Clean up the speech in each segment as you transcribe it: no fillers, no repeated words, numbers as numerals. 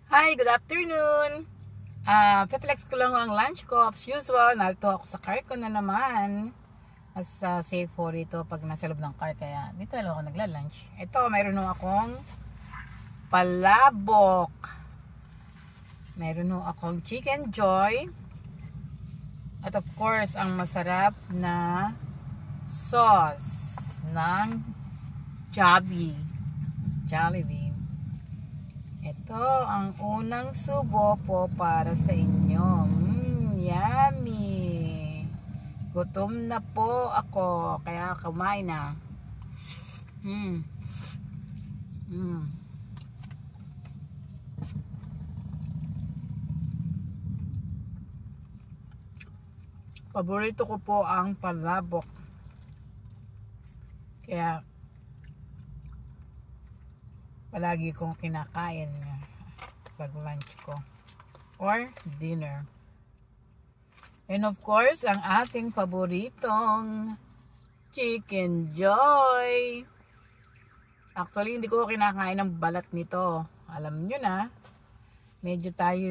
Hi, good afternoon. Pe-flex ko lang ang lunch ko as usual. Narito ako sa car ko na naman. As safe for ito pag nasa loob ng car, kaya dito lang ako nagla-lunch. Ito, mayroon nung akong palabok. Mayroon nung akong chicken joy. At of course, ang masarap na sauce ng Jollibee. Ito ang unang subo po para sa inyo. Yummy! Gutom na po ako, kaya kumain na. Paborito ko po ang palabok. Kaya palagi kong kinakain pag lunch ko or dinner. And of course, ang ating paboritong chicken joy. Actually, hindi ko kinakain ng balat nito. Alam nyo na, medyo tayo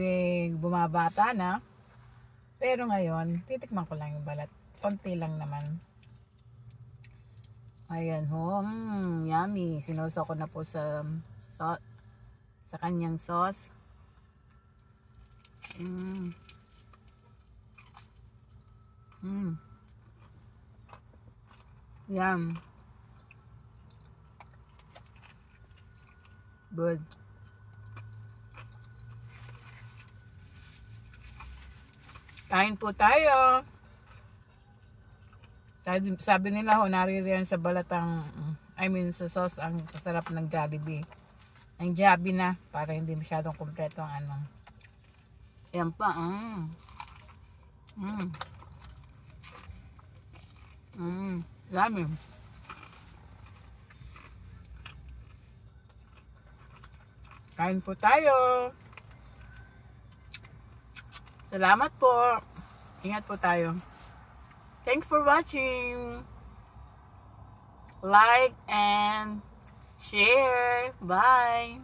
bumabata na. Pero ngayon, titikman ko lang yung balat. Konti lang naman. Ayan ho, yummy. Sinuso ko na po sa kanyang sauce. Yum. Good. Kain po tayo. Sabi nila ho, naririyan sa balatang, sa sauce ang sarap ng Jollibee. Ang Jollibee na, para hindi masyadong kompleto ang ano. Yan pa, Yummy. Kain po tayo. Salamat po. Ingat po tayo. Thanks for watching. Like and share. Bye.